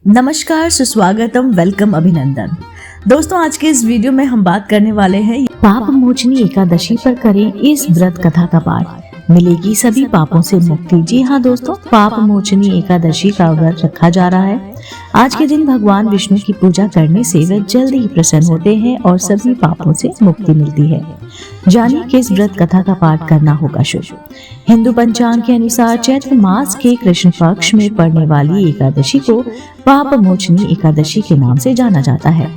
नमस्कार, सुस्वागतम, वेलकम, अभिनंदन। दोस्तों, आज के इस वीडियो में हम बात करने वाले हैं पाप मोचनी एकादशी पर करें इस व्रत कथा का पाठ, मिलेगी सभी पापों से मुक्ति। जी हाँ दोस्तों, पाप मोचनी एकादशी का व्रत रखा जा रहा है। आज के दिन भगवान विष्णु की पूजा करने से वे जल्दी ही प्रसन्न होते हैं और सभी पापों से मुक्ति मिलती है। जानिए किस व्रत कथा का पाठ करना होगा शुभ। हिंदू पंचांग के अनुसार चैत्र मास के कृष्ण पक्ष में पड़ने वाली एकादशी को पाप मोचनी एकादशी के नाम से जाना जाता है।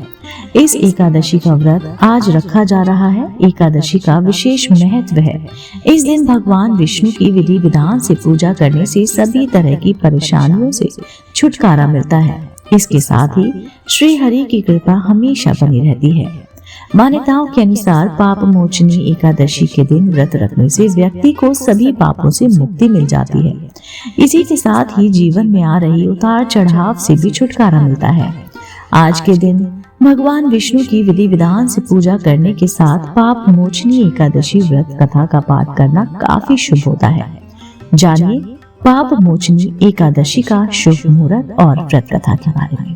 इस एकादशी का व्रत आज रखा जा रहा है। एकादशी का विशेष महत्व है। इस दिन भगवान विष्णु की विधि विधान से पूजा करने से सभी तरह की परेशानियों से छुटकारा मिलता है। इसके साथ ही श्री हरि की कृपा हमेशा बनी रहती है। मान्यताओं के अनुसार पाप मोचनी एकादशी के दिन व्रत रखने से व्यक्ति को सभी पापों से मुक्ति मिल जाती है। इसी के साथ ही जीवन में आ रही उतार चढ़ाव से भी छुटकारा मिलता है। आज के दिन भगवान विष्णु की विधि विधान से पूजा करने के साथ पाप मोचनी एकादशी व्रत कथा का पाठ करना काफी शुभ होता है। जानिए पाप मोचनी एकादशी का शुभ मुहूर्त और व्रत कथा के बारे में।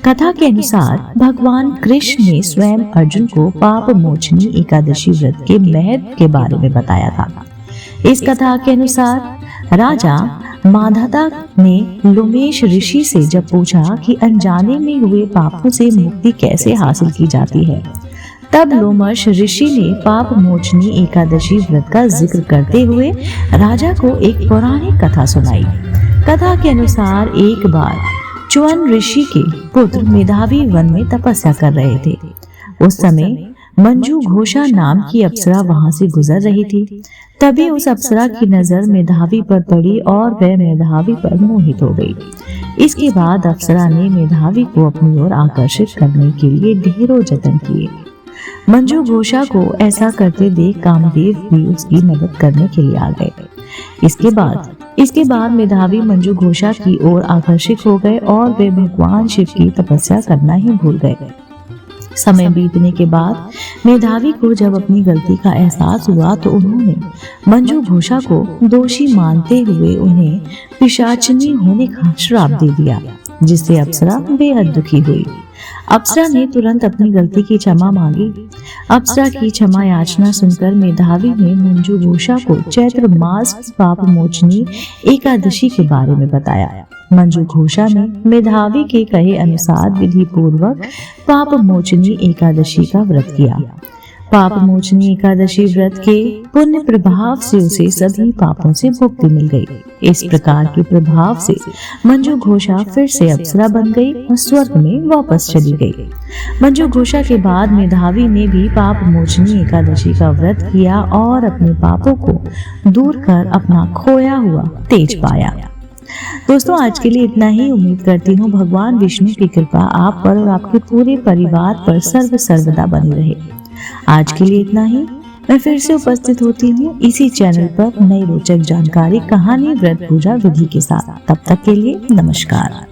कथा के अनुसार भगवान कृष्ण ने स्वयं अर्जुन को पाप मोचनी एकादशी व्रत के महत्व के बारे में बताया था। इस कथा के अनुसार राजा माधाता ने लोमेश ऋषि से जब पूछा कि अनजाने में हुए पापों से मुक्ति कैसे हासिल की जाती है, तब लोमश ऋषि ने पाप मोचनी एकादशी व्रत का जिक्र करते हुए राजा को एक पौराणिक कथा सुनाई। कथा के अनुसार एक बार च्वन ऋषि के पुत्र मेधावी वन में तपस्या कर रहे थे। उस समय मंजू घोषा नाम की अप्सरा वहां से गुजर रही थी। तभी उस अप्सरा की नजर मेधावी पर पड़ी और वह मेधावी पर मोहित हो गई। इसके बाद अप्सरा ने मेधावी को अपनी ओर आकर्षित करने के लिए ढेरों जतन किए। मंजू घोषा को ऐसा करते देख कामदेव भी उसकी मदद करने के लिए आ गए। इसके बाद मेधावी मंजू घोषा की ओर आकर्षित हो गए और वे भगवान शिव की तपस्या करना ही भूल गए। समय बीतने के बाद मेधावी को जब अपनी गलती का एहसास हुआ तो उन्होंने मंजू घोषा को दोषी मानते हुए उन्हें पिशाचिनी होने का श्राप दे दिया, जिससे अप्सरा बेहद दुखी हुई। अप्सरा ने तुरंत अपनी गलती की क्षमा मांगी। अप्सरा की क्षमा याचना सुनकर मेधावी ने मंजू घोषा को चैत्र मास पाप मोचनी एकादशी के बारे में बताया। मंजू घोषा ने मेधावी के कहे अनुसार विधि पूर्वक पाप मोचनी एकादशी का व्रत किया। पाप मोचनी एकादशी व्रत के पुण्य प्रभाव से उसे सभी पापों से मुक्ति मिल गई। इस प्रकार के प्रभाव से मंजू घोषा फिर से अप्सरा बन गई और स्वर्ग में वापस चली गई। मंजू घोषा के बाद मेधावी ने भी पाप मोचनी एकादशी का व्रत किया और अपने पापों को दूर कर अपना खोया हुआ तेज पाया। दोस्तों, आज के लिए इतना ही। उम्मीद करती हूँ भगवान विष्णु की कृपा आप पर और आपके पूरे परिवार पर सर्वदा बनी रहे। आज के लिए इतना ही। मैं फिर से उपस्थित होती हूँ इसी चैनल पर नई रोचक जानकारी, कहानी, व्रत, पूजा विधि के साथ। तब तक के लिए नमस्कार।